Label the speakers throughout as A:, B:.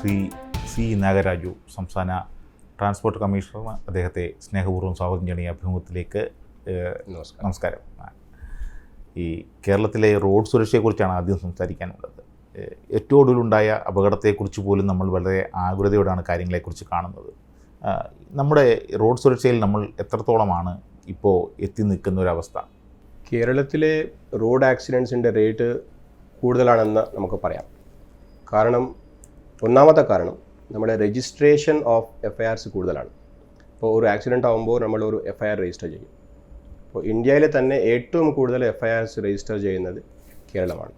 A: Shri C Nagaraju, സംസ്ഥാന transport commissioner, അദ്ദേഹത്തെ സ്നേഹപൂർവ്വം സ്വാഗതം ചെയ്യണ ഈ അഭിമുഖത്തിലേക്ക്. നമസ്കാരം. ഈ കേരളത്തിലെ റോഡ് സുരക്ഷയെക്കുറിച്ചാണ് ആദ്യം സംസാരിക്കാനുള്ളത്. ഏറ്റവും ഒടുവിലുണ്ടായ അപകടത്തെക്കുറിച്ച് പോലും നമ്മൾ വളരെ ആകുലതയോടാണ് കാര്യങ്ങളെക്കുറിച്ച് കാണുന്നത്. നമ്മുടെ റോഡ് സുരക്ഷയിൽ നമ്മൾ എത്രത്തോളമാണ് ഇപ്പോൾ എത്തി നിൽക്കുന്ന ഒരവസ്ഥ?
B: കേരളത്തിലെ റോഡ് ആക്സിഡൻസിൻ്റെ റേറ്റ് കൂടുതലാണെന്ന് നമുക്ക് പറയാം. കാരണം ഒന്നാമത്തെ കാരണം നമ്മുടെ രജിസ്ട്രേഷൻ ഓഫ് FIRs കൂടുതലാണ്. ഇപ്പോൾ ഒരു ആക്സിഡൻ്റ് ആകുമ്പോൾ നമ്മൾ ഒരു FIR രജിസ്റ്റർ ചെയ്യും. അപ്പോൾ ഇന്ത്യയിലെ തന്നെ ഏറ്റവും കൂടുതൽ FIRs രജിസ്റ്റർ ചെയ്യുന്നത് കേരളമാണ്.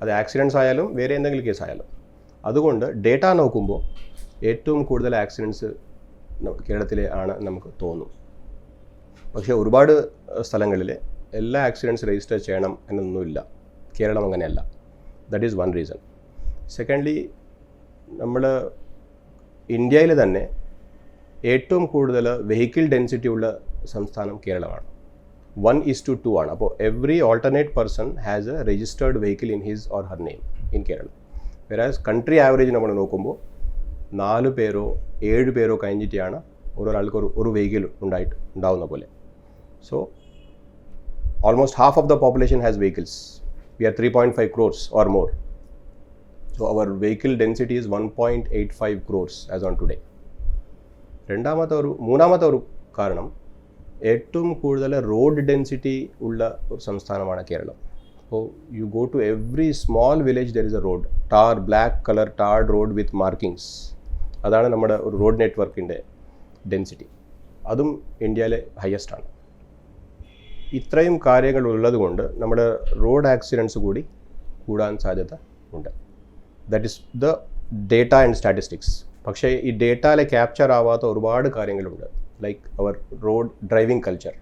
B: അത് ആക്സിഡൻസ് ആയാലും വേറെ എന്തെങ്കിലും കേസ് ആയാലും. അതുകൊണ്ട് ഡേറ്റ നോക്കുമ്പോൾ ഏറ്റവും കൂടുതൽ ആക്സിഡൻസ് കേരളത്തിലെ ആണ് നമുക്ക് തോന്നും. പക്ഷേ ഒരുപാട് സ്ഥലങ്ങളിൽ എല്ലാ ആക്സിഡൻസ് രജിസ്റ്റർ ചെയ്യണം എന്നൊന്നുമില്ല. കേരളം അങ്ങനെയല്ല. That is one reason. Secondly, നമ്മൾ ഇന്ത്യയിൽ തന്നെ ഏറ്റവും കൂടുതൽ വെഹിക്കിൾ ഡെൻസിറ്റി ഉള്ള സംസ്ഥാനം കേരളമാണ്. 1:2 ആണ്. അപ്പോൾ every alternate person has A registered vehicle in his or her name in Kerala. വെറാസ് country average നമ്മൾ നോക്കുമ്പോൾ 4 പേരോ 7 പേരോ കഴിഞ്ഞിട്ടാണ് ഓരോരാൾക്ക് ഒരു വെഹിക്കിൾ ഉണ്ടാവുന്ന പോലെ. So almost half of the population has vehicles. We are 3.5 crores or more. So our vehicle density is 1.85 crores as on today. മൂന്നാമത്തെ ഒരു കാരണം, ഏറ്റവും കൂടുതൽ റോഡ് ഡെൻസിറ്റി ഉള്ള ഒരു സംസ്ഥാനമാണ് കേരളം. അപ്പോൾ you go to every small village there is a road, black colour tarred road with markings. അതാണ് നമ്മുടെ ഒരു റോഡ് നെറ്റ്വർക്കിൻ്റെ ഡെൻസിറ്റി. അതും ഇന്ത്യയിലെ ഹയസ്റ്റ് ആണ്. ഇത്രയും കാര്യങ്ങൾ ഉള്ളതുകൊണ്ട് നമ്മുടെ റോഡ് ആക്സിഡൻസ് കൂടി കൂടാൻ സാധ്യത ഉണ്ട്. That is the data and statistics. പക്ഷേ ഈ ഡേറ്റയിൽ ക്യാപ്ചർ ആവാത്ത ഒരുപാട് കാര്യങ്ങളുണ്ട്. ലൈക്ക് അവർ road driving culture.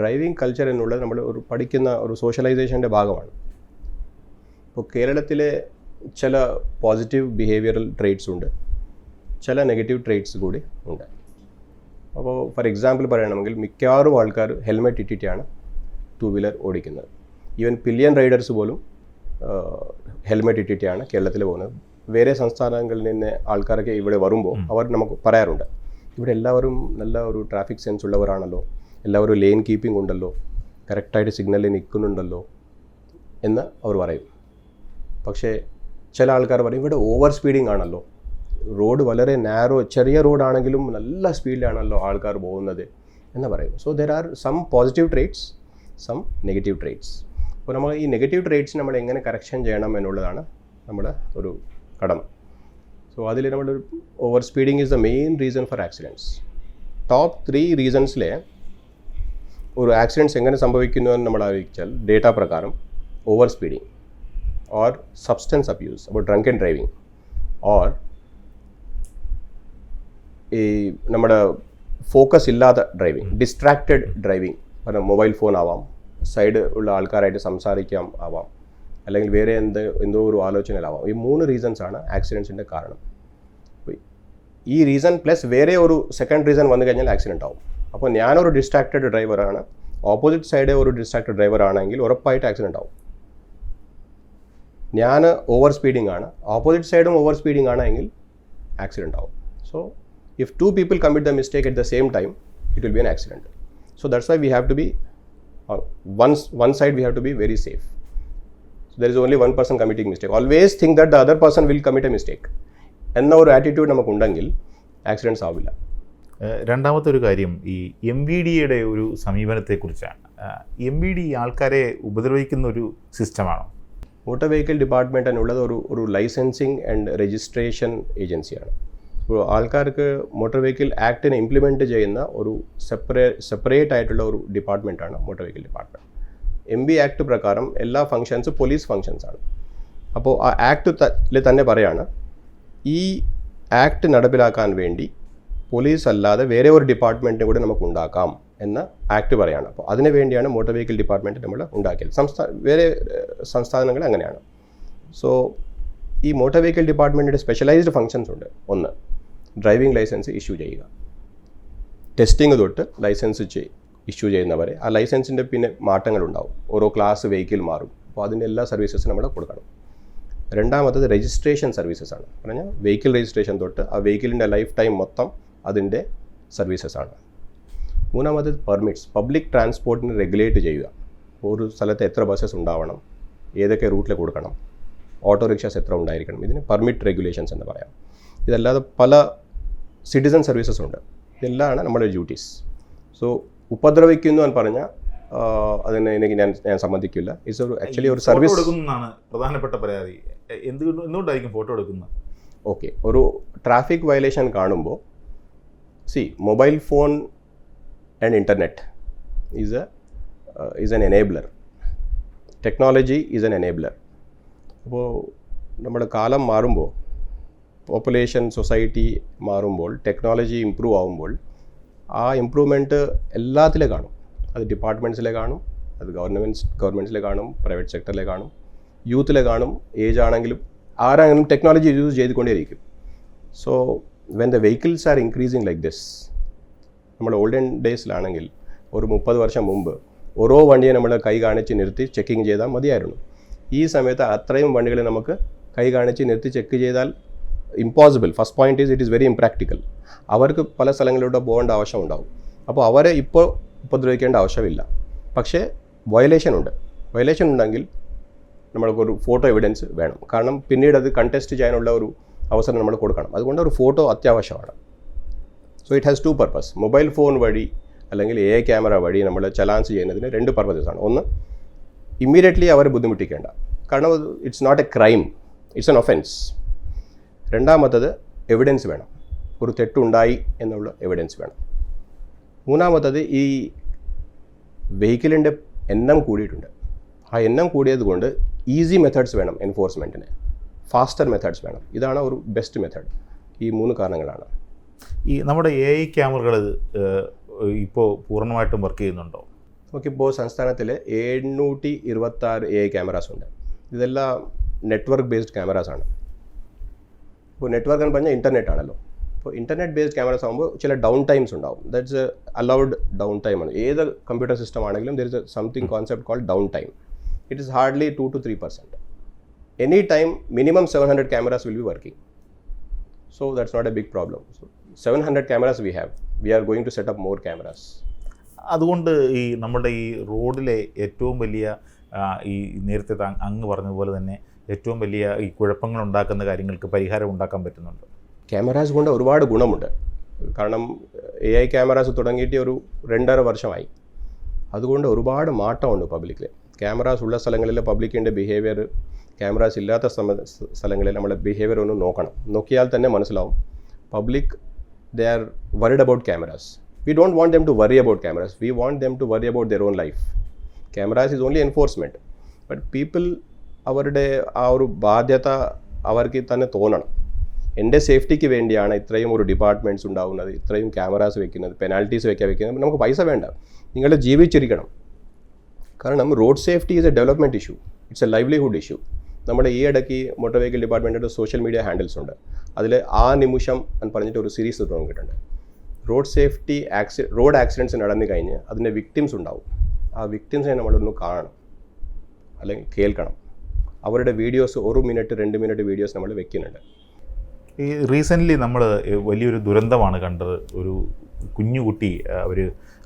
B: Driving culture എന്നുള്ളത് നമ്മൾ പഠിക്കുന്ന ഒരു സോഷ്യലൈസേഷൻ്റെ ഭാഗമാണ്. ഇപ്പോൾ കേരളത്തിലെ ചില പോസിറ്റീവ് ബിഹേവിയറൽ ട്രേറ്റ്സ് ഉണ്ട്, ചില നെഗറ്റീവ് ട്രേറ്റ്സ് കൂടി ഉണ്ട്. അപ്പോൾ ഫോർ എക്സാമ്പിൾ പറയുകയാണെങ്കിൽ മിക്കവാറും ആൾക്കാർ ഹെൽമെറ്റ് ഇട്ടിട്ടാണ് 2 വീലർ ഓടിക്കുന്നത്. ഈവൻ പില്ലിയൻ റൈഡേഴ്സ് പോലും ഹെൽമെറ്റ് ഇട്ടിട്ടാണ് കേരളത്തിൽ പോകുന്നത്. വേറെ സംസ്ഥാനങ്ങളിൽ നിന്ന് ആൾക്കാരൊക്കെ ഇവിടെ വരുമ്പോൾ അവർ നമുക്ക് പറയാറുണ്ട്, ഇവിടെ എല്ലാവരും നല്ല ഒരു ട്രാഫിക് സെൻസ് ഉള്ളവരാണല്ലോ, എല്ലാവരും ലെയിൻ കീപ്പിംഗ് ഉണ്ടല്ലോ, കറക്റ്റായിട്ട് സിഗ്നലിൽ നിൽക്കുന്നുണ്ടല്ലോ എന്ന് അവർ പറയും. പക്ഷേ ചില ആൾക്കാർ പറയും ഇവിടെ ഓവർ സ്പീഡിങ് ആണല്ലോ, റോഡ് വളരെ നാരോ ചെറിയ റോഡാണെങ്കിലും നല്ല സ്പീഡിലാണല്ലോ ആൾക്കാർ പോകുന്നത് എന്ന് പറയും. So there are some positive traits, some negative traits. അപ്പോൾ നമ്മൾ ഈ നെഗറ്റീവ് ട്രേറ്റ്സ് നമ്മൾ എങ്ങനെ കറക്ഷൻ ചെയ്യണം എന്നുള്ളതാണ് നമ്മുടെ ഒരു കടമ. സോ അതിൽ നമ്മൾ over speeding is the main reason for accidents. Top 3 റീസൺസിലെ ഒരു ആക്സിഡൻറ്റ്സ് എങ്ങനെ സംഭവിക്കുന്നു എന്ന് നമ്മൾ ആലോചിച്ചാൽ ഡേറ്റ പ്രകാരം over speeding, or substance abuse, അപ്പോൾ ഡ്രങ്കൻ ഡ്രൈവിംഗ്, ഓർ ഈ നമ്മുടെ ഫോക്കസ് ഇല്ലാത്ത ഡ്രൈവിംഗ്, ഡിസ്ട്രാക്റ്റഡ് ഡ്രൈവിംഗ്. കാരണം മൊബൈൽ ഫോൺ ആവാം, സൈഡ് ഉള്ള ആൾക്കാരായിട്ട് സംസാരിക്കാം ആവാം, അല്ലെങ്കിൽ വേറെ എന്തോ ഒരു ആലോചനയിലാവാം. ഈ 3 റീസൺസാണ് ആക്സിഡൻസിൻ്റെ കാരണം. ഈ റീസൺ പ്ലസ് വേറെ ഒരു സെക്കൻഡ് റീസൺ വന്നു കഴിഞ്ഞാൽ ആക്സിഡൻ്റ് ആവും. അപ്പോൾ ഞാനൊരു ഡിസ്ട്രാക്റ്റഡ് ഡ്രൈവറാണ്, ഓപ്പോസിറ്റ് സൈഡ് ഒരു ഡിസ്ട്രാക്റ്റഡ് ഡ്രൈവർ ആണെങ്കിൽ ഉറപ്പായിട്ട് ആക്സിഡൻ്റ് ആവും. ഞാൻ ഓവർ സ്പീഡിംഗ് ആണ്, ഓപ്പോസിറ്റ് സൈഡും ഓവർ സ്പീഡിംഗ് ആണെങ്കിൽ ആക്സിഡൻ്റ് ആവും. So if 2 people commit the mistake at the same time, it will be an accident. So that's why we have to be one side we have to be very safe. So there is only one person committing mistake. Always think that the other person will commit a mistake. എന്ന ഒരു attitude നമുക്കുണ്ടെങ്കിൽ accidents ആവില്ല.
A: രണ്ടാമത്തെ ഒരു കാര്യം, ഈ MVDയുടെ ഒരു സമീപനത്തെക്കുറിച്ചാണ്. MVD ആൾക്കാരെ ഉപദ്രവിക്കുന്ന ഒരു സിസ്റ്റമാണോ?
B: മോട്ടോർ വെഹിക്കിൾ ഡിപ്പാർട്ട്മെൻറ്റ് എന്നുള്ളത് ഒരു ലൈസൻസിങ് ആൻഡ് രജിസ്ട്രേഷൻ ഏജൻസിയാണ്. ഇപ്പോൾ ആൾക്കാർക്ക് മോട്ടോർ വെഹിക്കിൾ ആക്ടിനെ ഇംപ്ലിമെൻറ്റ് ചെയ്യുന്ന ഒരു സെപ്പറേറ്റ് ആയിട്ടുള്ള ഒരു ഡിപ്പാർട്ട്മെൻറ്റാണ് motor vehicle department. MV act പ്രകാരം എല്ലാ ഫങ്ഷൻസും പോലീസ് ഫങ്ഷൻസാണ്. അപ്പോൾ ആ ആക്ടിൽ തന്നെ പറയാണ്, ഈ ആക്ട് നടപ്പിലാക്കാൻ വേണ്ടി പോലീസ് അല്ലാതെ വേറെ ഒരു ഡിപ്പാർട്ട്മെൻറ്റിനെ കൂടി നമുക്ക് ഉണ്ടാക്കാം എന്ന് ആക്ട് പറയാണ്. അപ്പോൾ അതിനു വേണ്ടിയാണ് മോട്ടോർ വെഹിക്കിൾ ഡിപ്പാർട്ട്മെൻറ്റ് നമ്മൾ ഉണ്ടാക്കിയത്. വേറെ സംസ്ഥാനങ്ങൾ അങ്ങനെയാണ്. സോ ഈ മോട്ടോർ വെഹിക്കിൾ ഡിപ്പാർട്ട്മെൻറ്റിൻ്റെ സ്പെഷ്യലൈസ്ഡ് ഫങ്ഷൻസ് ഉണ്ട്. ഒന്ന്, ഡ്രൈവിംഗ് ലൈസൻസ് ഇഷ്യൂ ചെയ്യുക, ടെസ്റ്റിംഗ് തൊട്ട് ലൈസൻസ് ഇഷ്യൂ ചെയ്യുന്നവരെ ആ ലൈസൻസിൻ്റെ പിന്നെ മാറ്റങ്ങളുണ്ടാവും. ഓരോ ക്ലാസ് വെഹിക്കിൾ മാറും. അപ്പോൾ അതിൻ്റെ എല്ലാ സർവീസസും നമ്മൾ കൊടുക്കണം. രണ്ടാമത്തത് രജിസ്ട്രേഷൻ സർവീസസ് ആണ്. പറഞ്ഞാൽ വെഹിക്കിൾ രജിസ്ട്രേഷൻ തൊട്ട് ആ വെഹിക്കിളിൻ്റെ ലൈഫ് ടൈം മൊത്തം അതിൻ്റെ സർവീസസ് ആണ്. മൂന്നാമത്തത് പെർമിറ്റ്സ്, പബ്ലിക് ട്രാൻസ്പോർട്ടിന് റെഗുലേറ്റ് ചെയ്യുക. ഒരു സ്ഥലത്ത് എത്ര ബസ്സസ് ഉണ്ടാവണം, ഏതൊക്കെ റൂട്ടിൽ കൊടുക്കണം, ഓട്ടോറിക്ഷാസ് എത്ര ഉണ്ടായിരിക്കണം, ഇതിന് പെർമിറ്റ് റെഗുലേഷൻസ് എന്ന് പറയാം. ഇതല്ലാതെ പല സിറ്റിസൺ സർവീസസ് ഉണ്ട്. ഇതെല്ലാമാണ് നമ്മുടെ ഡ്യൂട്ടീസ്. സോ ഉപദ്രവിക്കുന്നു എന്ന് പറഞ്ഞാൽ അതിന് എനിക്ക് ഞാൻ സമ്മതിക്കില്ല. ഇറ്റ്സ് ഒരു ആക്ച്വലി ഒരു സർവീസ്
A: എടുക്കുന്നതാണ് പ്രധാനപ്പെട്ട പരാതി. എന്തുകൊണ്ടായിരിക്കും ഫോട്ടോ എടുക്കുന്നത്?
B: ഓക്കെ, ഒരു ട്രാഫിക് വയലേഷൻ കാണുമ്പോൾ mobile phone and internet is an enabler. Technology is an enabler. അപ്പോൾ നമ്മുടെ കാലം മാറുമ്പോൾ, പോപ്പുലേഷൻ സൊസൈറ്റി മാറുമ്പോൾ, ടെക്നോളജി ഇമ്പ്രൂവ് ആകുമ്പോൾ ആ ഇമ്പ്രൂവ്മെൻറ്റ് എല്ലാത്തിലും കാണും. അത് ഡിപ്പാർട്ട്മെൻറ്റ്സിലെ കാണും, അത് ഗവൺമെൻറ്റ്സിലെ കാണും, പ്രൈവറ്റ് സെക്ടറിലെ കാണും, യൂത്തിലെ കാണും, ഏജ് ആണെങ്കിലും ആരാണെങ്കിലും ടെക്നോളജി യൂസ് ചെയ്തുകൊണ്ടേയിരിക്കും. So when the vehicles are increasing like this, നമ്മൾ ഓൾഡൻ ഡേയ്സിലാണെങ്കിൽ ഒരു 30 വർഷം മുമ്പ് ഓരോ വണ്ടിയെ നമ്മൾ കൈ കാണിച്ച് നിർത്തി ചെക്കിങ് ചെയ്താൽ മതിയായിരുന്നു. ഈ സമയത്ത് അത്രയും വണ്ടികളെ നമുക്ക് കൈ കാണിച്ച് നിർത്തി ചെക്ക് ചെയ്താൽ impossible. First point is it is very impractical. അവർക്ക് പല സ്ഥലങ്ങളിലൂടെ പോകേണ്ട ആവശ്യമുണ്ടാവും. അപ്പോൾ അവരെ ഇപ്പോൾ ഉപദ്രവിക്കേണ്ട ആവശ്യമില്ല. പക്ഷേ വയലേഷൻ ഉണ്ട്. വയലേഷൻ ഉണ്ടെങ്കിൽ നമ്മൾക്കൊരു ഫോട്ടോ എവിഡൻസ് വേണം. കാരണം പിന്നീട് അത് കണ്ടസ്റ്റ് ചെയ്യാനുള്ള ഒരു അവസരം നമ്മൾ കൊടുക്കണം. അതുകൊണ്ട് ഒരു ഫോട്ടോ അത്യാവശ്യമാണ്. So it has 2 purpose. Mobile phone വഴി അല്ലെങ്കിൽ AI ക്യാമറ വഴി നമ്മൾ ചലാൻസ് ചെയ്യുന്നതിന് 2 പർപ്പസസാണ്. ഒന്ന്, ഇമ്മീഡിയറ്റ്ലി അവരെ ബുദ്ധിമുട്ടിക്കേണ്ട, കാരണം it's not a crime, it's an offence. രണ്ടാമത്തത് എവിഡൻസ് വേണം, ഒരു തെറ്റുണ്ടായി എന്നുള്ള എവിഡൻസ് വേണം. മൂന്നാമത്തത് ഈ വെഹിക്കിളിൻ്റെ എണ്ണം കൂടിയിട്ടുണ്ട്. ആ എണ്ണം കൂടിയത് കൊണ്ട് ഈസി മെത്തേഡ്സ് വേണം എൻഫോഴ്സ്മെൻറ്റിന്, ഫാസ്റ്റർ മെത്തേഡ്സ് വേണം. ഇതാണ് ഒരു ബെസ്റ്റ് മെത്തേഡ്. ഈ 3 കാരണങ്ങളാണ്.
A: ഈ നമ്മുടെ AI ക്യാമറകൾ ഇപ്പോൾ പൂർണ്ണമായിട്ടും വർക്ക് ചെയ്യുന്നുണ്ടോ?
B: നമുക്കിപ്പോൾ സംസ്ഥാനത്തിൽ 726 AI ക്യാമറാസ് ഉണ്ട്. ഇതെല്ലാം നെറ്റ്വർക്ക് ബേസ്ഡ് ക്യാമറാസാണ്. ഇപ്പോൾ നെറ്റ്വർക്ക് എന്ന് പറഞ്ഞാൽ ഇൻ്റർനെറ്റ് ആണല്ലോ. അപ്പോൾ ഇൻ്റർനെറ്റ് ബേസ്ഡ് ക്യാമറാസ് ആകുമ്പോൾ ചില ഡൗൺ ടൈംസ് ഉണ്ടാവും. ദാറ്റ്സ് അലൗഡ് ഡൗൺ ടൈം ആണ്. ഏത് കമ്പ്യൂട്ടർ സിസ്റ്റം ആണെങ്കിലും there is something concept called down time. It is hardly 2 to 3%. Any time minimum 700 cameras will be working. So that's not a big problem. So 700 cameras we have. We are going to set up more cameras.
A: അതുകൊണ്ട് ഈ നമ്മുടെ ഈ റോഡിലെ ഏറ്റവും വലിയ ഈ നേരത്തെ അങ്ങ് പറഞ്ഞതുപോലെ തന്നെ ഏറ്റവും വലിയ ഈ കുഴപ്പങ്ങൾ ഉണ്ടാക്കുന്ന കാര്യങ്ങൾക്ക് പരിഹാരം ഉണ്ടാക്കാൻ പറ്റുന്നുണ്ട്.
B: ക്യാമറാസ് കൊണ്ട് ഒരുപാട് ഗുണമുണ്ട്. കാരണം AI ക്യാമറാസ് തുടങ്ങിയിട്ട് ഒരു 2.5 വർഷമായി. അതുകൊണ്ട് ഒരുപാട് മാറ്റമുണ്ട് പബ്ലിക്കിൽ. ക്യാമറാസ് ഉള്ള സ്ഥലങ്ങളിൽ പബ്ലിക്കിൻ്റെ ബിഹേവിയർ, ക്യാമറാസ് ഇല്ലാത്ത സ്ഥലങ്ങളിൽ നമ്മളെ ബിഹേവിയർ ഒന്ന് നോക്കണം. നോക്കിയാൽ തന്നെ മനസ്സിലാവും public they are worried about cameras. We don't want them to worry about cameras. We want them to worry about their own life. Cameras is only enforcement. But people അവരുടെ ആ ഒരു ബാധ്യത അവർക്ക് തന്നെ തോന്നണം. എൻ്റെ സേഫ്റ്റിക്ക് വേണ്ടിയാണ് ഇത്രയും ഒരു ഡിപ്പാർട്ട്മെൻറ്റ്സ് ഉണ്ടാകുന്നത്, ഇത്രയും ക്യാമറാസ് വെക്കുന്നത്, പെനാൽറ്റീസ് വെക്കുന്നത്. നമുക്ക് പൈസ വേണ്ട, നിങ്ങൾ ജീവിച്ചിരിക്കണം. കാരണം road safety is a development issue, it's a livelihood issue. നമ്മുടെ ഈ ഇടയ്ക്ക് മോട്ടോർ വെഹിക്കിൾ ഡിപ്പാർട്ട്മെൻറ്റിൻ്റെ സോഷ്യൽ മീഡിയ ഹാൻഡിൽസ് ഉണ്ട്. അതിൽ ആ നിമിഷം എന്ന് പറഞ്ഞിട്ട് ഒരു സീരീസ് തുടങ്ങിയിട്ടുണ്ട്. റോഡ് സേഫ്റ്റി റോഡ് ആക്സിഡൻറ്റ്സ് നടന്നു കഴിഞ്ഞ് അതിൻ്റെ വിക്ടിംസ് ഉണ്ടാവും. ആ വിക്ടിംസിനെ നമ്മളൊന്ന് കാണണം അല്ലെങ്കിൽ കേൾക്കണം. അവരുടെ വീഡിയോസ് 1 മിനിറ്റ് 2 മിനിറ്റ് വീഡിയോസ് നമ്മൾ വെക്കുന്നുണ്ട്.
A: ഈ റീസെൻ്റ്ലി നമ്മൾ വലിയൊരു ദുരന്തമാണ് കണ്ടത്. ഒരു കുഞ്ഞുകുട്ടി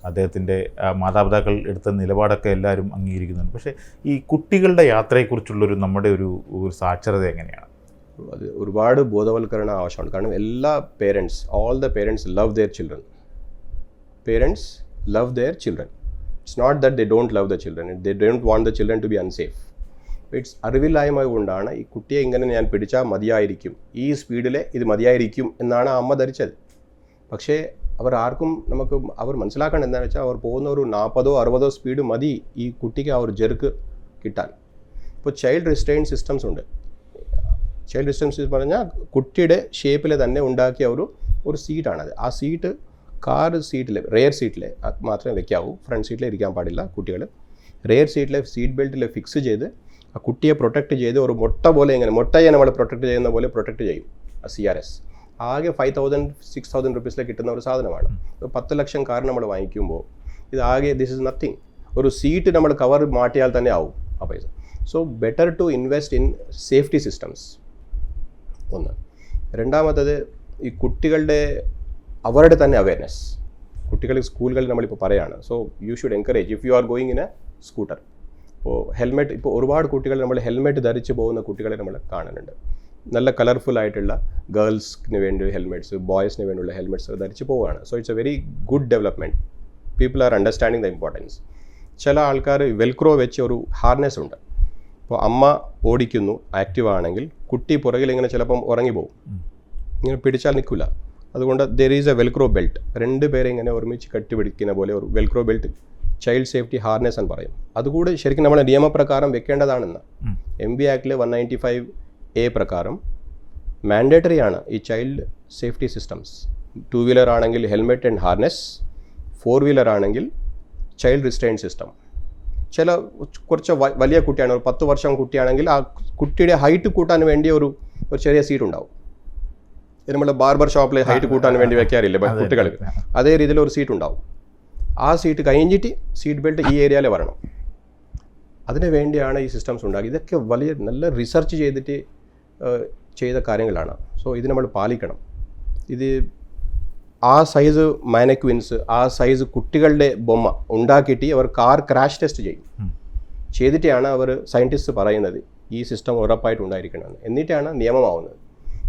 A: അദ്ദേഹത്തിൻ്റെ മാതാപിതാക്കൾ എടുത്ത നിലപാടൊക്കെ എല്ലാവരും അംഗീകരിക്കുന്നുണ്ട്. പക്ഷേ ഈ കുട്ടികളുടെ യാത്രയെക്കുറിച്ചുള്ളൊരു നമ്മുടെ ഒരു സാക്ഷരത എങ്ങനെയാണ്?
B: അത് ഒരുപാട് ബോധവൽക്കരണം ആവശ്യമാണ്. കാരണം എല്ലാ parents, all the parents love their children. Parents love their children. It's not that they don't love the children, they don't want the children to be unsafe. It's അറിവില്ലായ്മ കൊണ്ടാണ് ഈ കുട്ടിയെ ഇങ്ങനെ ഞാൻ പിടിച്ചാൽ മതിയായിരിക്കും, ഈ സ്പീഡിൽ ഇത് മതിയായിരിക്കും എന്നാണ് അമ്മ ധരിച്ചത്. പക്ഷേ അവർ മനസ്സിലാക്കേണ്ടത് എന്താണെന്ന് വെച്ചാൽ അവർ പോകുന്ന ഒരു 40-60 സ്പീഡ് മതി ഈ കുട്ടിക്ക് ആ ഒരു ജെർക്ക് കിട്ടാൻ. ഇപ്പോൾ ചൈൽഡ് റിസ്ട്രെയിൻ സിസ്റ്റംസ് ഉണ്ട്. ചൈൽഡ് റിസ്ട്രെയിൻ പറഞ്ഞാൽ കുട്ടിയുടെ ഷേപ്പിൽ തന്നെ ഉണ്ടാക്കിയ ഒരു സീറ്റാണത്. ആ സീറ്റ് കാർ സീറ്റിൽ, റെയർ സീറ്റിൽ മാത്രമേ വെക്കാവൂ. ഫ്രണ്ട് സീറ്റിൽ ഇരിക്കാൻ പാടില്ല കുട്ടികൾ. റെയർ സീറ്റിലെ സീറ്റ് ബെൽറ്റിൽ ഫിക്സ് ചെയ്ത് ആ കുട്ടിയെ പ്രൊട്ടക്റ്റ് ചെയ്ത് ഒരു മുട്ടയെ നമ്മൾ പ്രൊട്ടക്റ്റ് ചെയ്യുന്ന പോലെ പ്രൊട്ടക്റ്റ് ചെയ്യും ആ CRS. ആകെ 5,000-6,000 റുപ്പീസിൽ കിട്ടുന്ന ഒരു സാധനമാണ്. 10 ലക്ഷം കാർ നമ്മൾ വാങ്ങിക്കുമ്പോൾ ഇത് ആകെ ദിസ് ഇസ് നത്തിങ്. ഒരു സീറ്റ് നമ്മൾ കവർ മാറ്റിയാൽ തന്നെ ആവും ആ പൈസ. So better to invest in safety systems. ഒന്ന്. രണ്ടാമത്തത് ഈ കുട്ടികളുടെ അവരുടെ തന്നെ അവയർനെസ്. കുട്ടികൾ സ്കൂളുകളിൽ നമ്മളിപ്പോൾ പറയുകയാണ്. So you should encourage if you are going in A scooter. ഇപ്പോൾ ഹെൽമെറ്റ്, ഇപ്പോൾ ഒരുപാട് കുട്ടികൾ നമ്മൾ ഹെൽമെറ്റ് ധരിച്ച് പോകുന്ന കുട്ടികളെ നമ്മൾ കാണുന്നുണ്ട്. നല്ല കളർഫുൾ ആയിട്ടുള്ള ഗേൾസിന് വേണ്ടി ഹെൽമെറ്റ്സ്, ബോയ്സിന് വേണ്ടിയുള്ള ഹെൽമെറ്റ്സ് ധരിച്ച് പോവുകയാണ്. So it's A very good development. People are understanding the importance. ചില ആൾക്കാർ വെൽക്രോ വെച്ച് ഒരു ഹാർനെസ് ഉണ്ട്. ഇപ്പോൾ അമ്മ ഓടിക്കുന്നു ആക്റ്റീവ് ആണെങ്കിൽ കുട്ടി പുറകിൽ ഇങ്ങനെ ചിലപ്പം ഉറങ്ങിപ്പോവും, ഇങ്ങനെ പിടിച്ചാൽ നിൽക്കില്ല. അതുകൊണ്ട് there is A Velcro belt. 2 പേരെ ഇങ്ങനെ ഒരുമിച്ച് കെട്ടിപ്പിടിക്കുന്ന പോലെ ഒരു Velcro belt, child safety harness എന്ന് പറയും. അതുകൂടി ശരിക്കും നമ്മുടെ നിയമപ്രകാരം വെക്കേണ്ടതാണെന്ന്. MB ആക്ടിൽ 195A പ്രകാരം മാൻഡേറ്ററി ആണ് ഈ ചൈൽഡ് സേഫ്റ്റി സിസ്റ്റംസ്. 2 വീലർ ആണെങ്കിൽ ഹെൽമെറ്റ് ആൻഡ് ഹാർനെസ്, 4 വീലർ ആണെങ്കിൽ ചൈൽഡ് റിസ്ട്രെയിൻ സിസ്റ്റം. ചില കുറച്ച് വലിയ കുട്ടിയാണ്, ഒരു 10 വർഷം കുട്ടിയാണെങ്കിൽ ആ കുട്ടിയുടെ ഹൈറ്റ് കൂട്ടാൻ വേണ്ടി ഒരു ചെറിയ സീറ്റ് ഉണ്ടാവും. ഇത് നമ്മൾ ബാർബർ ഷോപ്പിൽ ഹൈറ്റ് കൂട്ടാൻ വേണ്ടി വെക്കാറില്ലേ കുട്ടികൾക്ക്, അതേ രീതിയിൽ ഒരു സീറ്റ് ഉണ്ടാവും. ആ സീറ്റ് കഴിഞ്ഞിട്ട് സീറ്റ് ബെൽറ്റ് ഈ ഏരിയയിൽ വരണം. അതിനു വേണ്ടിയാണ് ഈ സിസ്റ്റംസ് ഉണ്ടാക്കി. ഇതൊക്കെ വലിയ നല്ല റിസർച്ച് ചെയ്തിട്ട് ചെയ്ത കാര്യങ്ങളാണ്. സോ ഇത് നമ്മൾ പാലിക്കണം. ഇത് ആ സൈസ് മാനക്വിൻസ്, ആ സൈസ് കുട്ടികളുടെ ബൊമ്മ ഉണ്ടാക്കിയിട്ട് അവർ കാർ ക്രാഷ് ടെസ്റ്റ് ചെയ്യും. ചെയ്തിട്ടാണ് അവർ സയൻറ്റിസ്റ്റ് പറയുന്നത് ഈ സിസ്റ്റം ഉറപ്പായിട്ട് ഉണ്ടായിരിക്കണമെന്ന്. എന്നിട്ടാണ് നിയമമാവുന്നത്.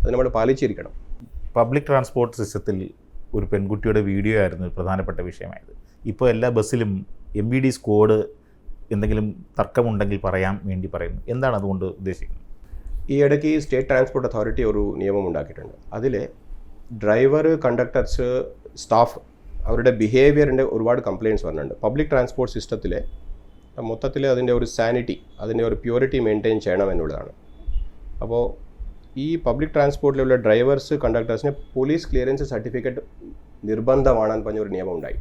B: അത് നമ്മൾ പാലിച്ചിരിക്കണം.
A: പബ്ലിക് ട്രാൻസ്പോർട്ട് സിസ്റ്റത്തിൽ ഒരു പെൺകുട്ടിയുടെ വീഡിയോ ആയിരുന്നു പ്രധാനപ്പെട്ട വിഷയമായത്. ഇപ്പോൾ എല്ലാ ബസ്സിലും MVD സ്ക്വാഡ് എന്തെങ്കിലും തർക്കമുണ്ടെങ്കിൽ പറയാൻ വേണ്ടി പറയുന്നു. എന്താണ് അതുകൊണ്ട് ഉദ്ദേശിക്കുന്നത്?
B: ഈ ഇടയ്ക്ക് സ്റ്റേറ്റ് ട്രാൻസ്പോർട്ട് അതോറിറ്റി ഒരു നിയമം ഉണ്ടാക്കിയിട്ടുണ്ട്. അതിൽ ഡ്രൈവർ, കണ്ടക്ടർസ്, സ്റ്റാഫ് അവരുടെ ബിഹേവിയറിൻ്റെ ഒരുപാട് കംപ്ലയിൻറ്റ്സ് വരുന്നുണ്ട്. പബ്ലിക് ട്രാൻസ്പോർട്ട് സിസ്റ്റത്തിലെ മൊത്തത്തിൽ അതിൻ്റെ ഒരു സാനിറ്റി, അതിൻ്റെ ഒരു പ്യൂരിറ്റി മെയിൻറ്റെയിൻ ചെയ്യണം എന്നുള്ളതാണ്. അപ്പോൾ ഈ പബ്ലിക് ട്രാൻസ്പോർട്ടിലുള്ള ഡ്രൈവേഴ്സ്, കണ്ടക്ടേഴ്സിന് പോലീസ് ക്ലിയറൻസ് സർട്ടിഫിക്കറ്റ് നിർബന്ധമാണെന്ന് പറഞ്ഞൊരു നിയമം ഉണ്ടായി.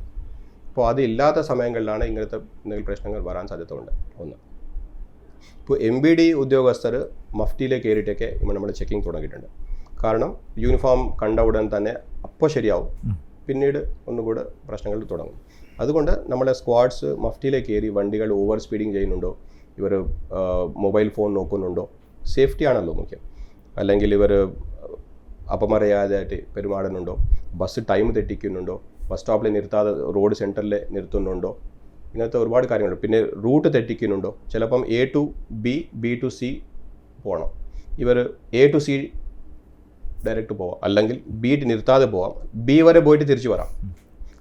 B: അപ്പോൾ അതില്ലാത്ത സമയങ്ങളിലാണ് ഇങ്ങനത്തെ എന്തെങ്കിലും പ്രശ്നങ്ങൾ വരാൻ സാധ്യതയുണ്ട്. ഒന്ന്. ഇപ്പോൾ MVD ഉദ്യോഗസ്ഥർ മഫ്റ്റിയിലേക്ക് കയറിയിട്ടൊക്കെ ഇപ്പോൾ നമ്മൾ ചെക്കിങ് തുടങ്ങിയിട്ടുണ്ട്. കാരണം യൂണിഫോം കണ്ട ഉടൻ തന്നെ അപ്പോൾ ശരിയാവും, പിന്നീട് ഒന്നുകൂടെ പ്രശ്നങ്ങൾ തുടങ്ങും. അതുകൊണ്ട് നമ്മളെ സ്ക്വാഡ്സ് മഫ്റ്റിയിലേക്ക് കയറി വണ്ടികൾ ഓവർ സ്പീഡിങ് ചെയ്യുന്നുണ്ടോ, ഇവർ മൊബൈൽ ഫോൺ നോക്കുന്നുണ്ടോ, സേഫ്റ്റി ആണല്ലോ മുഖ്യം. അല്ലെങ്കിൽ ഇവർ അപമര്യാദയായിട്ട് പെരുമാറുന്നുണ്ടോ, ബസ് ടൈം തെറ്റിക്കുന്നുണ്ടോ, ബസ് സ്റ്റോപ്പിൽ നിർത്താതെ റോഡ് സെൻറ്ററിൽ നിർത്തുന്നുണ്ടോ, ഇങ്ങനത്തെ ഒരുപാട് കാര്യങ്ങളുണ്ട്. പിന്നെ റൂട്ട് തെറ്റിക്കുന്നുണ്ടോ. ചിലപ്പം A to B, B to C പോകണം. ഇവർ A to C ഡയറക്റ്റ് പോവാം, അല്ലെങ്കിൽ B നിർത്താതെ പോവാം, B വരെ പോയിട്ട് തിരിച്ചു വരാം,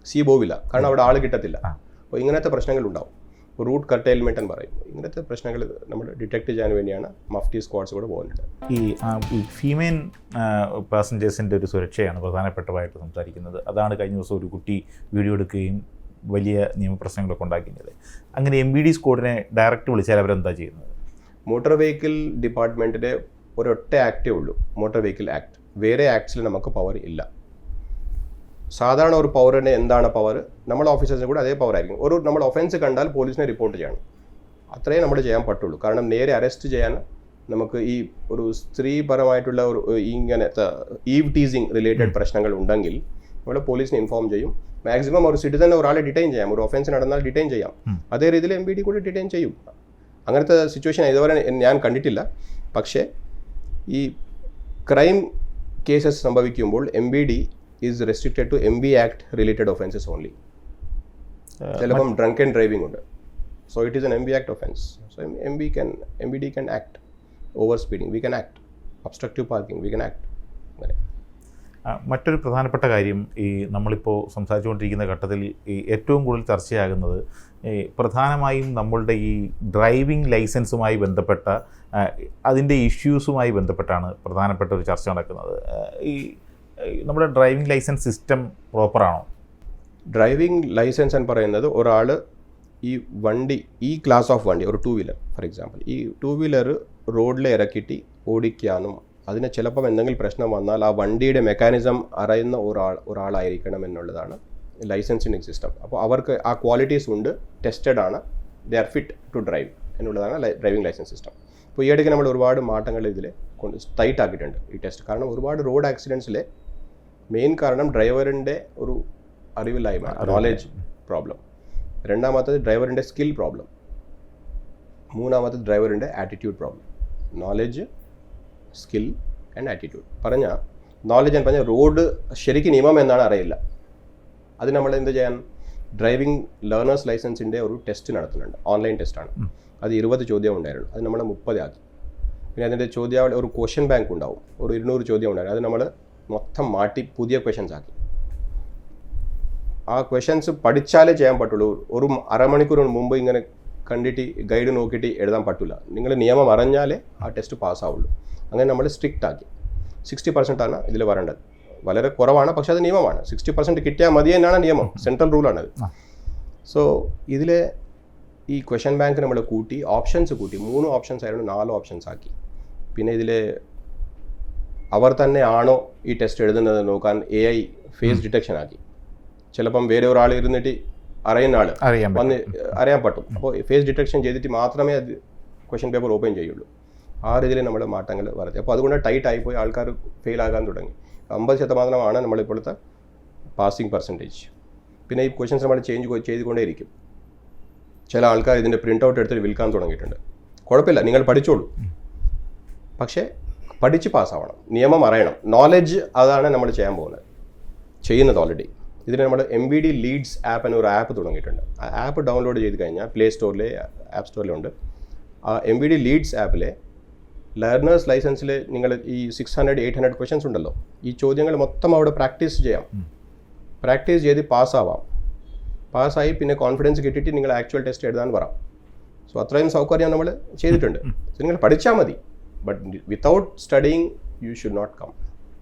B: C പോവില്ല, കാരണം അവിടെ ആൾ കിട്ടത്തില്ല. അപ്പോൾ ഇങ്ങനത്തെ പ്രശ്നങ്ങളുണ്ടാവും. റൂട്ട് കർട്ടൈൽമെൻറ്റ് എന്ന് പറയും. ഇങ്ങനത്തെ പ്രശ്നങ്ങൾ നമ്മൾ ഡിറ്റക്ട് ചെയ്യാൻ വേണ്ടിയാണ് മഫ്റ്റി സ്ക്വാഡ്സ് കൂടെ പോകുന്നത്.
A: ഈ ഫീമെയിൽ പാസഞ്ചേഴ്സിൻ്റെ ഒരു സുരക്ഷയാണ് പ്രധാനപ്പെട്ടതായിട്ട് സംസാരിക്കുന്നത്. അതാണ് കഴിഞ്ഞ ദിവസം ഒരു കുട്ടി വീഡിയോ എടുക്കുകയും വലിയ നിയമപ്രശ്നങ്ങളൊക്കെ ഉണ്ടാക്കുന്നത്. അങ്ങനെ MVD സ്ക്വാഡിനെ ഡയറക്റ്റ് വിളിച്ചാൽ അവരെന്താ ചെയ്യുന്നത്?
B: മോട്ടോർ വെഹിക്കിൾ ഡിപ്പാർട്ട്മെൻറ്റിൻ്റെ ഒരൊറ്റ ആക്റ്റേ ഉള്ളൂ, മോട്ടോർ വെഹിക്കിൾ ആക്ട്. വേറെ ആക്ട്സിൽ നമുക്ക് പവർ ഇല്ല. സാധാരണ ഒരു പവറിന് എന്താണ് പവർ, നമ്മൾ ഓഫീസേഴ്സിന് കൂടെ അതേ പവർ ആയിരിക്കും. ഒരു നമ്മൾ ഒഫൻസ് കണ്ടാൽ പോലീസിനെ റിപ്പോർട്ട് ചെയ്യണം. അത്രയും നമ്മൾ ചെയ്യാൻ പറ്റുള്ളൂ. കാരണം നേരെ അറസ്റ്റ് ചെയ്യാൻ നമുക്ക് ഈ ഒരു സ്ത്രീപരമായിട്ടുള്ള ഒരു ഇങ്ങനത്തെ ഈവ് ടീസിങ് റിലേറ്റഡ് പ്രശ്നങ്ങൾ ഉണ്ടെങ്കിൽ നമ്മൾ പോലീസിനെ ഇൻഫോം ചെയ്യും. മാക്സിമം ഒരു സിറ്റിസനെ ഒരാളെ ഡിറ്റൈൻ ചെയ്യാം, ഒരു ഒഫൻസ് നടന്നാൽ ഡിറ്റൈൻ ചെയ്യാം. അതേ രീതിയിൽ MVD കൂടി ഡിറ്റൈൻ ചെയ്യും. അങ്ങനത്തെ സിറ്റുവേഷൻ ഇതുവരെ ഞാൻ കണ്ടിട്ടില്ല. പക്ഷേ ഈ ക്രൈം കേസസ് സംഭവിക്കുമ്പോൾ MVD is restricted to MB act related offences only. ചിലപ്പം ഡ്രങ്ക് ആൻഡ് ഡ്രൈവിംഗ് ഉണ്ട്. So it is an MB act offence. So MVD can act. Over speeding we can act. Obstructive parking we can act. അങ്ങനെ
A: മറ്റൊരു പ്രധാനപ്പെട്ട കാര്യം, ഈ നമ്മളിപ്പോൾ സംസാരിച്ചുകൊണ്ടിരിക്കുന്ന ഘട്ടത്തിൽ ഈ ഏറ്റവും കൂടുതൽ ചർച്ചയാകുന്നത് പ്രധാനമായും നമ്മളുടെ ഈ ഡ്രൈവിംഗ് ലൈസൻസുമായി ബന്ധപ്പെട്ട അതിൻ്റെ ഇഷ്യൂസുമായി ബന്ധപ്പെട്ടാണ് പ്രധാനപ്പെട്ട ഒരു ചർച്ച നടക്കുന്നത്. ഈ നമ്മുടെ ഡ്രൈവിംഗ് ലൈസൻസ് സിസ്റ്റം പ്രോപ്പറാണോ?
B: ഡ്രൈവിംഗ് ലൈസൻസ് എന്ന് പറയുന്നത് ഒരാൾ ഈ വണ്ടി, ഈ ക്ലാസ് ഓഫ് വണ്ടി, ഒരു 2 വീലർ ഫോർ എക്സാമ്പിൾ, ഈ 2 വീലർ റോഡിൽ ഇറക്കിയിട്ട് ഓടിക്കാനും അതിന് ചിലപ്പം എന്തെങ്കിലും പ്രശ്നം വന്നാൽ ആ വണ്ടിയുടെ മെക്കാനിസം അറിയുന്ന ഒരാളായിരിക്കണം എന്നുള്ളതാണ് ലൈസൻസിങ് സിസ്റ്റം. അപ്പോൾ അവർക്ക് ആ ക്വാളിറ്റീസ് ഉണ്ട്, ടെസ്റ്റഡ് ആണ്, they are fit to drive എന്നുള്ളതാണ് ഡ്രൈവിംഗ് ലൈസൻസ് സിസ്റ്റം. അപ്പോൾ ഈ ഇടയ്ക്ക് നമ്മൾ ഒരുപാട് മാറ്റങ്ങൾ ഇതിൽ ടൈറ്റ് ആക്കിയിട്ടുണ്ട് ഈ ടെസ്റ്റ്. കാരണം ഒരുപാട് റോഡ് ആക്സിഡൻസിലെ മെയിൻ കാരണം ഡ്രൈവറിൻ്റെ ഒരു അറിവില്ലായ്മ, നോളേജ് പ്രോബ്ലം. രണ്ടാമത്തത് ഡ്രൈവറിൻ്റെ സ്കിൽ പ്രോബ്ലം. മൂന്നാമത്തെ ഡ്രൈവറിൻ്റെ attitude problem. Knowledge, skill and attitude. പറഞ്ഞാൽ നോളജ് എന്ന് പറഞ്ഞാൽ റോഡ് ശരിക്കും നിയമം എന്നാണ് അറിയില്ല. അത് നമ്മൾ എന്ത് ചെയ്യാൻ, ഡ്രൈവിംഗ് ലേണേഴ്സ് ലൈസൻസിൻ്റെ ഒരു ടെസ്റ്റ് നടത്തുന്നുണ്ട്, ഓൺലൈൻ ടെസ്റ്റാണ്. അത് 20 ചോദ്യം ഉണ്ടായിരുന്നു, അത് നമ്മൾ 30 ആക്കി. പിന്നെ അതിൻ്റെ ചോദ്യാവലി ഒരു ക്വസ്റ്റ്യൻ ബാങ്ക് ഉണ്ടാവും, ഒരു 200 ചോദ്യം ഉണ്ടായിരുന്നു, അത് നമ്മൾ മൊത്തം മാറ്റി പുതിയ ക്വസ്റ്റ്യൻസ് ആക്കി. ആ ക്വസ്റ്റ്യൻസ് പഠിച്ചാലേ ചെയ്യാൻ പറ്റുള്ളൂ. ഒരു അരമണിക്കൂർ മുമ്പ് ഇങ്ങനെ കണ്ടിട്ട് ഗൈഡ് നോക്കിയിട്ട് എഴുതാൻ പറ്റില്ല. നിങ്ങൾ നിയമം അറിഞ്ഞാലേ ആ ടെസ്റ്റ് പാസ്സാവുള്ളൂ. അങ്ങനെ നമ്മൾ സ്ട്രിക്റ്റ് ആക്കി. 60% ആണ് ഇതിൽ വരേണ്ടത്. വളരെ കുറവാണ്, പക്ഷേ അത് നിയമമാണ്. 60% കിട്ടിയാൽ മതി എന്നാണ് നിയമം, സെൻട്രൽ റൂളാണത്. സോ ഇതിലെ ഈ ക്വസ്റ്റ്യൻ ബാങ്ക് നമ്മൾ കൂട്ടി, ഓപ്ഷൻസ് കൂട്ടി. 3 ഓപ്ഷൻസ് ആയിരുന്നു 4 ഓപ്ഷൻസ് ആക്കി. പിന്നെ ഇതിൽ അവർ തന്നെ ആണോ ഈ ടെസ്റ്റ് എഴുതുന്നത് നോക്കാൻ AI ഫേസ് ഡിറ്റക്ഷൻ ആക്കി. ചിലപ്പം വേറെ ഒരാൾ ഇരുന്നിട്ട് അറിയുന്ന ആൾ വന്ന് അറിയാൻ പറ്റും. അപ്പോൾ ഫേസ് ഡിറ്റക്ഷൻ ചെയ്തിട്ട് മാത്രമേ അത് ക്വസ്റ്റ്യൻ പേപ്പർ ഓപ്പൺ ചെയ്യുള്ളൂ. ആ രീതിയിൽ നമ്മൾ മാറ്റങ്ങൾ വരുത്തി. അപ്പോൾ അതുകൊണ്ട് ടൈറ്റ് ആയിപ്പോയി, ആൾക്കാർ ഫെയിൽ ആകാൻ തുടങ്ങി. 50% നമ്മളിപ്പോഴത്തെ പാസിംഗ് പെർസെൻറ്റേജ്. പിന്നെ ഈ ക്വസ്റ്റ്യൻസ് നമ്മൾ ചെയ്തുകൊണ്ടേയിരിക്കും. ചില ആൾക്കാർ ഇതിൻ്റെ പ്രിൻ്റ് ഔട്ട് എടുത്തിട്ട് വിൽക്കാൻ തുടങ്ങിയിട്ടുണ്ട്. കുഴപ്പമില്ല, നിങ്ങൾ പഠിച്ചോളൂ, പക്ഷേ പഠിച്ച് പാസ്സാവണം, നിയമം അറിയണം. നോളജ് അതാണ് നമ്മൾ ചെയ്യാൻ പോകുന്നത്, ചെയ്യുന്നത് ഓൾറെഡി. ഇതിന് നമ്മൾ MVD ലീഡ്സ് ആപ്പ് എന്നൊരു ആപ്പ് തുടങ്ങിയിട്ടുണ്ട്. ആ ആപ്പ് ഡൗൺലോഡ് ചെയ്ത് കഴിഞ്ഞാൽ പ്ലേ സ്റ്റോറിലെ ആപ്പ് സ്റ്റോറിലുണ്ട്. ആ MVD ലീഡ്സ് ആപ്പിലെ ലേണേഴ്സ് ലൈസൻസിൽ നിങ്ങൾ ഈ 600-800 ക്വസ്റ്റ്യൻസ് ഉണ്ടല്ലോ, ഈ ചോദ്യങ്ങൾ മൊത്തം അവിടെ പ്രാക്ടീസ് ചെയ്യാം. പ്രാക്ടീസ് ചെയ്ത് പാസ്സാവാം. പാസ്സായി പിന്നെ കോൺഫിഡൻസ് കിട്ടിയിട്ട് നിങ്ങൾ ആക്ച്വൽ ടെസ്റ്റ് എഴുതാൻ വരാം. സോ അത്രയും സൗകര്യം നമ്മൾ ചെയ്തിട്ടുണ്ട്. സോ നിങ്ങൾ പഠിച്ചാൽ മതി, but without studying you should not come,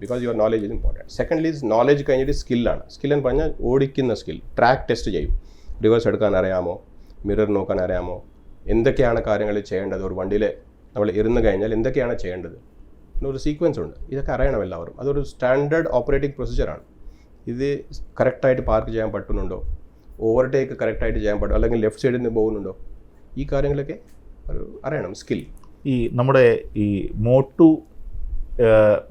B: because your knowledge is important. Secondly knowledge കഴിഞ്ഞിട്ട് സ്കില്ലാണ്. സ്കിൽ എന്ന് പറഞ്ഞാൽ ഓടിക്കുന്ന സ്കിൽ. ട്രാക്ക് ടെസ്റ്റ് ചെയ്യും, റിവേഴ്സ് എടുക്കാൻ അറിയാമോ, മിറർ നോക്കാൻ അറിയാമോ, എന്തൊക്കെയാണ് കാര്യങ്ങൾ ചെയ്യേണ്ടത്, ഒരു വണ്ടിയിൽ നമ്മൾ ഇരുന്ന് കഴിഞ്ഞാൽ എന്തൊക്കെയാണ് ചെയ്യേണ്ടത് എന്നൊരു സീക്വൻസ് ഉണ്ട്. ഇതൊക്കെ അറിയണം എല്ലാവരും. അതൊരു സ്റ്റാൻഡേർഡ് ഓപ്പറേറ്റിംഗ് പ്രൊസീജിയറാണ്. ഇത് കറക്റ്റായിട്ട് പാർക്ക് ചെയ്യാൻ പറ്റുന്നുണ്ടോ, ഓവർടേക്ക് കറക്റ്റായിട്ട് ചെയ്യാൻ പറ്റും, അല്ലെങ്കിൽ ലെഫ്റ്റ് സൈഡിൽ നിന്ന് പോകുന്നുണ്ടോ, ഈ കാര്യങ്ങളൊക്കെ ഒരു അറിയണം, സ്കിൽ.
A: ഈ നമ്മുടെ ഈ മോട്ടു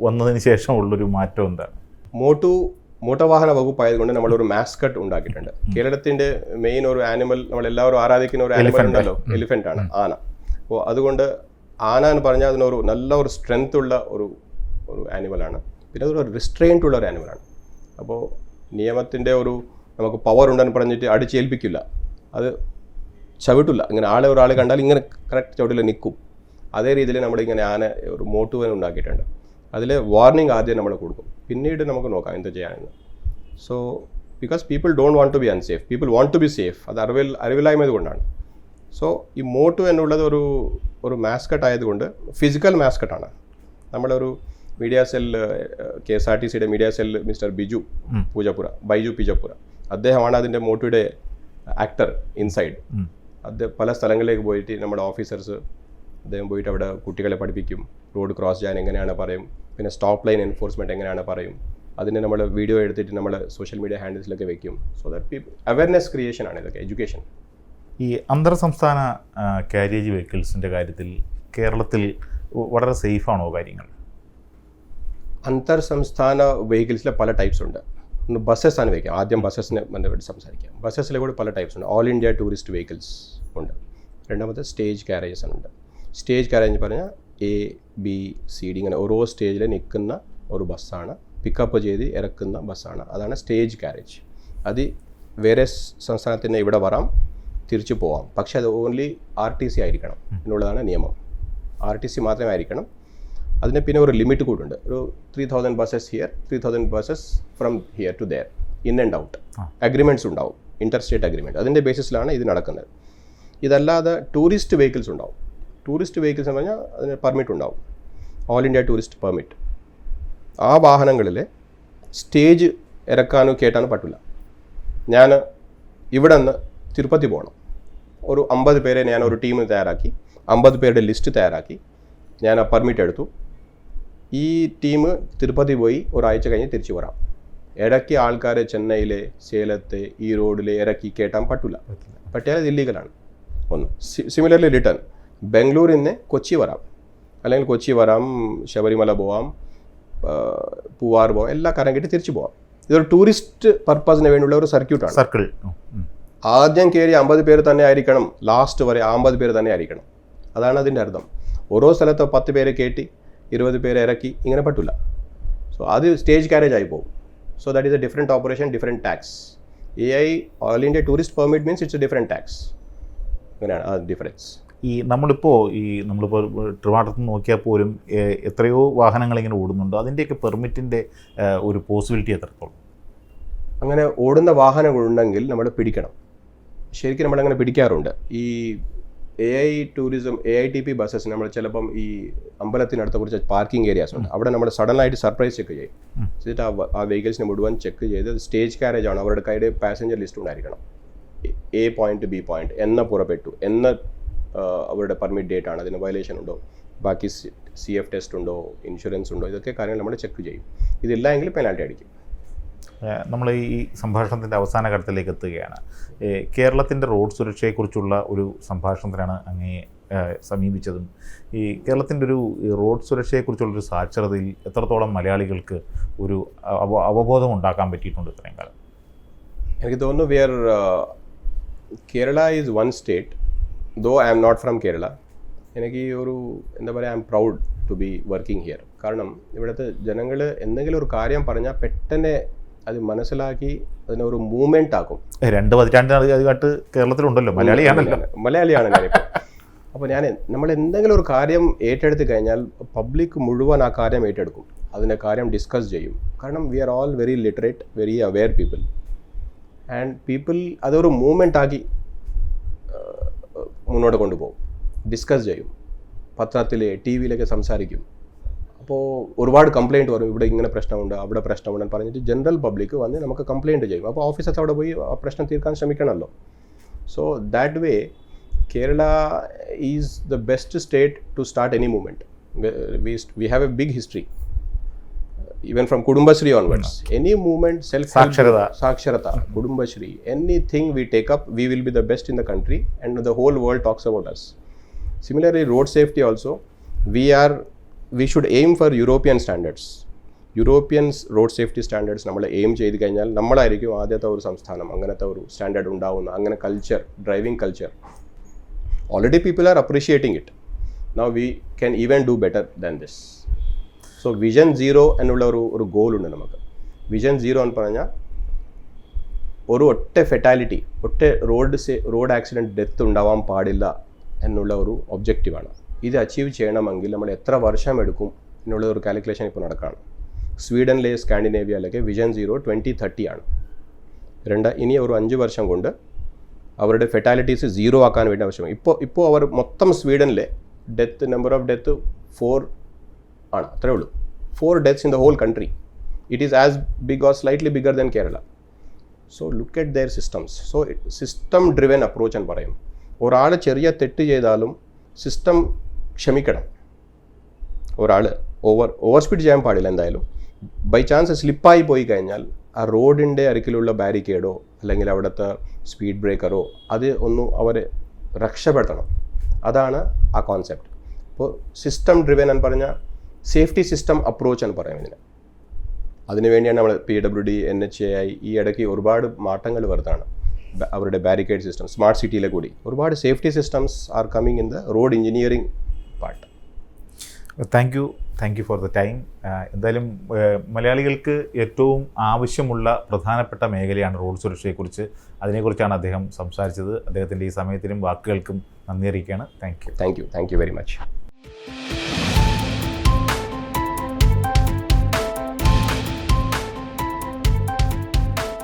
A: വന്നതിന് ശേഷമുള്ളൊരു മാറ്റം എന്താണ്?
B: മോട്ടോർ വാഹന വകുപ്പായതുകൊണ്ട് നമ്മളൊരു മാസ്കട്ട് ഉണ്ടാക്കിയിട്ടുണ്ട്. കേരളത്തിൻ്റെ മെയിൻ ഒരു ആനിമൽ, നമ്മളെല്ലാവരും ആരാധിക്കുന്ന ഒരു ആനിമൽ ഉണ്ടല്ലോ, എലിഫൻ്റ് ആണ്, ആന. അപ്പോൾ അതുകൊണ്ട് ആന എന്ന് പറഞ്ഞാൽ അതിനൊരു നല്ല ഒരു സ്ട്രെങ്ത് ഉള്ള ഒരു ആനിമലാണ്. പിന്നെ അതൊരു റിസ്ട്രെയിൻറ്റ് ഉള്ള ഒരു ആനിമലാണ്. അപ്പോൾ നിയമത്തിൻ്റെ ഒരു നമുക്ക് പവർ ഉണ്ടെന്ന് പറഞ്ഞിട്ട് അടിച്ചേൽപ്പിക്കില്ല, അത് ചവിട്ടില്ല. ഇങ്ങനെ ഒരാൾ കണ്ടാൽ ഇങ്ങനെ കറക്റ്റ് ചവിട്ടിൽ നിൽക്കും. അതേ രീതിയിൽ നമ്മളിങ്ങനെ ആന ഒരു മോട്ടുവിനെ ഉണ്ടാക്കിയിട്ടുണ്ട്. അതിൽ വാർണിംഗ് ആദ്യം നമ്മൾ കൊടുക്കും, പിന്നീട് നമുക്ക് നോക്കാം എന്ത് ചെയ്യാമെന്ന്. So because people don't want to be unsafe, people want to be safe. അത് അറിവില്ലായ്മ കൊണ്ടാണ്. സോ ഈ മോട്ടു എന്നുള്ളത് ഒരു മാസ്കട്ട് ആയതുകൊണ്ട് ഫിസിക്കൽ മാസ്കട്ടാണ്. നമ്മളൊരു മീഡിയ സെൽ, KSRTCയുടെ മീഡിയ സെൽ മിസ്റ്റർ ബൈജു പിജപ്പുര, അദ്ദേഹമാണ് അതിൻ്റെ മോട്ടുയുടെ ആക്ടർ ഇൻസൈഡ്. അദ്ദേഹം പല സ്ഥലങ്ങളിലേക്ക് പോയിട്ട് നമ്മുടെ ഓഫീസേഴ്സ്, അദ്ദേഹം പോയിട്ട് അവിടെ കുട്ടികളെ പഠിപ്പിക്കും, റോഡ് ക്രോസ് ചെയ്യാൻ എങ്ങനെയാണ് പറയും, പിന്നെ സ്റ്റോപ്പ് ലൈൻ എൻഫോഴ്സ്മെൻറ്റ് എങ്ങനെയാണ് പറയും. അതിന് നമ്മൾ വീഡിയോ എടുത്തിട്ട് നമ്മൾ സോഷ്യൽ മീഡിയ ഹാൻഡിൽസിലൊക്കെ വെക്കും. So that people awareness creation ആണ് ഇതൊക്കെ, എഡ്യൂക്കേഷൻ.
A: ഈ അന്തർ സംസ്ഥാന കാരിയേജ് വെഹിക്കിൾസിൻ്റെ കാര്യത്തിൽ കേരളത്തിൽ വളരെ സേഫാണോ കാര്യങ്ങൾ?
B: അന്തർ സംസ്ഥാന വെഹിക്കിൾസിലെ പല ടൈപ്സ് ഉണ്ട്. ഒന്ന് ബസ്സസ് ആണ് വയ്ക്കുക. ആദ്യം ബസ്സസിനെ ബന്ധപ്പെട്ട് സംസാരിക്കാം. ബസ്സസിലെ കൂടെ പല ടൈപ്സ് ഉണ്ട്. ഓൾ ഇന്ത്യ ടൂറിസ്റ്റ് വെഹിക്കിൾസ് ഉണ്ട്. രണ്ടാമത്തെ സ്റ്റേജ് കാരേജസ് ഉണ്ട്. സ്റ്റേജ് കാരേജ് പറഞ്ഞാൽ ABCD ഇങ്ങനെ ഓരോ സ്റ്റേജിൽ നിൽക്കുന്ന ഒരു ബസ്സാണ്, പിക്കപ്പ് ചെയ്ത് ഇറക്കുന്ന ബസ്സാണ്. അതാണ് സ്റ്റേജ് കാരേജ്. അത് വേറെ സംസ്ഥാനത്തിന് ഇവിടെ വരാം, തിരിച്ചു പോവാം, പക്ഷേ അത് ഓൺലി RTC ആയിരിക്കണം എന്നുള്ളതാണ് നിയമം. RTC മാത്രമേ ആയിരിക്കണം. അതിന് പിന്നെ ഒരു ലിമിറ്റ് കൂടുണ്ട്. ഒരു 3000 buses here, 3000 buses from here to there, in and out. Agreements ഉണ്ടാവും, ഇൻ്റർസ്റ്റേറ്റ് അഗ്രിമെൻറ്റ്. അതിൻ്റെ ബേസിസിലാണ് ഇത് നടക്കുന്നത്. ഇതല്ലാതെ ടൂറിസ്റ്റ് വെഹിക്കിൾസ് ഉണ്ടാവും. ടൂറിസ്റ്റ് വെഹിക്കിൾസ് എന്ന് പറഞ്ഞാൽ അതിന് പെർമിറ്റ് ഉണ്ടാവും, ഓൾ ഇന്ത്യ ടൂറിസ്റ്റ് പെർമിറ്റ്. ആ വാഹനങ്ങളിൽ സ്റ്റേജ് ഇറക്കാനോ കയറ്റാനോ പറ്റില്ല. ഞാൻ ഇവിടെ നിന്ന് തിരുപ്പതി പോകണം, ഒരു 50 പേരെ ഞാൻ ഒരു ടീം തയ്യാറാക്കി, 50 പേരുടെ ലിസ്റ്റ് തയ്യാറാക്കി, ഞാൻ ആ പെർമിറ്റ് എടുത്തു. ഈ ടീം തിരുപ്പതി പോയി ഒരാഴ്ച കഴിഞ്ഞ് തിരിച്ചു വരാം. ഇടയ്ക്ക് ആൾക്കാരെ ചെന്നൈയിലെ, സേലത്തെ, ഈ റോഡിൽ ഇറക്കി കയറ്റാൻ പറ്റില്ല. പറ്റിയാൽ ഇത് ഇല്ലീഗലാണ് ഒന്ന്. സിമിലർലി റിട്ടേൺ ബാംഗ്ലൂരിൽ നിന്ന് കൊച്ചി വരാം, അല്ലെങ്കിൽ കൊച്ചി വരാം, ശബരിമല പോവാം, പൂവാർ പോവാം, എല്ലാ കറങ്ങിയിട്ട് തിരിച്ചു പോവാം. ഇതൊരു ടൂറിസ്റ്റ് പർപ്പസിന് വേണ്ടിയുള്ള ഒരു സർക്യൂട്ടാണ്.
A: സർക്കിൾ.
B: ആദ്യം കയറി 50 പേര് തന്നെ ആയിരിക്കണം, ലാസ്റ്റ് വരെ 50 പേര് തന്നെ ആയിരിക്കണം. അതാണ് അതിൻ്റെ അർത്ഥം. ഓരോ സ്ഥലത്തോ 10 പേരെ കയറ്റി 20 പേരെ ഇറക്കി ഇങ്ങനെ പറ്റില്ല. സോ അത് സ്റ്റേജ് കാരേജ് ആയി പോകും. So that is A different operation, different tax. AI all India tourist permit means it's A different tax. അങ്ങനെയാണ് ആ ഡിഫറൻസ്.
A: നമ്മളിപ്പോൾ ട്രിവാൻഡ്രത്ത് നോക്കിയാൽ പോലും എത്രയോ വാഹനങ്ങൾ ഇങ്ങനെ ഓടുന്നുണ്ട്. അതിൻ്റെയൊക്കെ പെർമിറ്റിൻ്റെ ഒരു പോസിബിലിറ്റി എത്രത്തോളം?
B: അങ്ങനെ ഓടുന്ന വാഹനങ്ങളുണ്ടെങ്കിൽ നമ്മൾ പിടിക്കണം. ശരിക്കും നമ്മളങ്ങനെ പിടിക്കാറുണ്ട്. ഈ AI ടൂറിസം, AITP ബസ്സസ് നമ്മൾ ചിലപ്പം ഈ അമ്പലത്തിനടുത്ത കുറച്ച് പാർക്കിംഗ് ഏരിയാസ് ഉണ്ട്, അവിടെ നമ്മൾ സഡനായിട്ട് സർപ്രൈസ് ചെക്ക് ചെയ്യും. എന്നിട്ട് ആ വെഹിക്കിൾസിനെ മുഴുവൻ ചെക്ക് ചെയ്ത് സ്റ്റേജ് കാരേജ് ആണ്, അവരുടെ കയ്യിൽ പാസഞ്ചർ ലിസ്റ്റ് ഉണ്ടായിരിക്കണം. A പോയിന്റ് B പോയിന്റ് എന്ന് പുറപ്പെട്ടു, എന്ന് അവരുടെ പെർമിറ്റ് ഡേറ്റ് ആണ്, അതിന് വയലേഷൻ ഉണ്ടോ, ബാക്കി CF ടെസ്റ്റ് ഉണ്ടോ, ഇൻഷുറൻസ് ഉണ്ടോ, ഇതൊക്കെ കാര്യങ്ങൾ നമ്മൾ ചെക്ക് ചെയ്യും. ഇതില്ല എങ്കിൽ പെനാൽറ്റി അടിക്കും.
A: നമ്മൾ ഈ സംഭാഷണത്തിൻ്റെ അവസാന ഘട്ടത്തിലേക്ക് എത്തുകയാണ്. കേരളത്തിൻ്റെ റോഡ് സുരക്ഷയെക്കുറിച്ചുള്ള ഒരു സംഭാഷണത്തിനാണ് അങ്ങേ സമീപിച്ചതും. ഈ കേരളത്തിൻ്റെ ഒരു റോഡ് സുരക്ഷയെക്കുറിച്ചുള്ളൊരു സാക്ഷരതയിൽ എത്രത്തോളം മലയാളികൾക്ക് ഒരു അവബോധം ഉണ്ടാക്കാൻ പറ്റിയിട്ടുണ്ട് ഇത്രയും കാലം?
B: എനിക്ക് തോന്നുന്നു Kerala is one state, though I am not from Kerala. എനിക്ക് ഈ ഒരു എന്താ പറയുക, I am proud to be working here. കാരണം ഇവിടുത്തെ ജനങ്ങൾ എന്തെങ്കിലും ഒരു കാര്യം പറഞ്ഞാൽ പെട്ടെന്ന് അത് മനസ്സിലാക്കി അതിനൊരു മൂവ്മെൻ്റ് ആക്കും.
A: 2 പതിറ്റാണ്ടിനകത്ത് കേരളത്തിലുണ്ടല്ലോ,
B: മലയാളിയാണ് ഞാനിപ്പോൾ. അപ്പോൾ നമ്മൾ എന്തെങ്കിലും ഒരു കാര്യം ഏറ്റെടുത്ത് കഴിഞ്ഞാൽ പബ്ലിക് മുഴുവൻ ആ കാര്യം ഏറ്റെടുക്കും, അതിൻ്റെ കാര്യം ഡിസ്കസ് ചെയ്യും. കാരണം we are all very literate, very aware people. And people അതൊരു മൂവ്മെൻ്റ് ആക്കി മുന്നോട്ട് കൊണ്ടുപോകും, ഡിസ്കസ് ചെയ്യും, പത്രത്തിൽ TV-യിലൊക്കെ സംസാരിക്കും. അപ്പോൾ ഒരുപാട് കംപ്ലയിൻറ്റ് വരും, ഇവിടെ ഇങ്ങനെ പ്രശ്നമുണ്ട്, അവിടെ പ്രശ്നമുണ്ടെന്ന് പറഞ്ഞിട്ട് ജനറൽ പബ്ലിക് വന്ന് നമുക്ക് കംപ്ലയിൻറ്റ് ചെയ്യും. അപ്പോൾ ഓഫീസേഴ്സ് അവിടെ പോയി ആ പ്രശ്നം തീർക്കാൻ ശ്രമിക്കണമല്ലോ. So that way Kerala is the best state to start any movement. We have a big history. Even from Kudumbashree onwards, any movement, Saksharata, Kudumbashree, anything we take up, we will be the best in the country and the whole world talks about us. Similarly, road safety also, we should aim for European standards. European road safety standards നമ്മൾ aim ചെയ്ത് കഴിഞ്ഞാൽ നമ്മളായിരിക്കും ആദ്യത്തെ ഒരു സംസ്ഥാനം അങ്ങനത്തെ ഒരു standard ഉണ്ടാവുന്ന. അങ്ങനെ culture, driving culture, already people are appreciating it. Now we can even do better than this. So vision 0 എന്നുള്ള ഒരു ഗോളുണ്ട് നമുക്ക്. വിഷൻ 0 എന്ന് പറഞ്ഞാൽ ഒറ്റ ഫെറ്റാലിറ്റി, റോഡ് ആക്സിഡൻറ്റ് ഡെത്ത് ഉണ്ടാവാൻ പാടില്ല എന്നുള്ള ഒരു ഒബ്ജക്റ്റീവാണ്. ഇത് അച്ചീവ് ചെയ്യണമെങ്കിൽ നമ്മൾ എത്ര വർഷം എടുക്കും എന്നുള്ള ഒരു കാൽക്കുലേഷൻ ഇപ്പോൾ നടക്കുകയാണ്. സ്വീഡനിലെ, സ്കാൻഡിനേവിയയിലൊക്കെ വിഷൻ 0 2030 ആണ്. ഇനി ഒരു 5 വർഷം കൊണ്ട് അവരുടെ ഫെറ്റാലിറ്റീസ് 0 ആക്കാൻ വേണ്ടി ആവശ്യമാണ്. ഇപ്പോൾ അവർ മൊത്തം സ്വീഡനിലെ നമ്പർ ഓഫ് ഡെത്ത് 4 ആണ്, അത്രേ ഉള്ളൂ. 4 deaths in the whole country. It is as big or slightly bigger than Kerala. So look at their systems. So system driven approach എന്ന് പറയും. ഒരാൾ ചെറിയ തെറ്റ് ചെയ്താലും സിസ്റ്റം ക്ഷമിക്കണം. ഒരാൾ ഓവർ സ്പീഡ് ചെയ്യാൻ പാടില്ല. എന്തായാലും ബൈ ചാൻസ് സ്ലിപ്പായി പോയി കഴിഞ്ഞാൽ ആ റോഡിൻ്റെ അരികിലുള്ള ബാരിക്കേഡോ അല്ലെങ്കിൽ അവിടുത്തെ സ്പീഡ് ബ്രേക്കറോ അത് അവരെ രക്ഷപ്പെടുത്തണം. അതാണ് ആ കോൺസെപ്റ്റ്. അപ്പോൾ സിസ്റ്റം ഡ്രിവൻ എന്ന് പറഞ്ഞാൽ സേഫ്റ്റി സിസ്റ്റം അപ്രോച്ച് എന്ന് പറയും ഇതിന്. അതിനുവേണ്ടിയാണ് നമ്മൾ PWD, NHAI ഈ ഇടയ്ക്ക് ഒരുപാട് മാറ്റങ്ങൾ വരുന്നതാണ്. അവരുടെ ബാരിക്കേഡ് സിസ്റ്റം, സ്മാർട്ട് സിറ്റിയിലെ കൂടി ഒരുപാട് safety systems are coming in the road engineering part.
A: Thank you for the time. എന്തായാലും മലയാളികൾക്ക് ഏറ്റവും ആവശ്യമുള്ള പ്രധാനപ്പെട്ട മേഖലയാണ് റോഡ് സുരക്ഷയെക്കുറിച്ച്. അതിനെക്കുറിച്ചാണ് അദ്ദേഹം സംസാരിച്ചത്. അദ്ദേഹത്തിൻ്റെ ഈ സമയത്തിനും വാക്കുകൾക്കും നന്ദി അറിയിക്കുകയാണ്. Thank you
B: very much.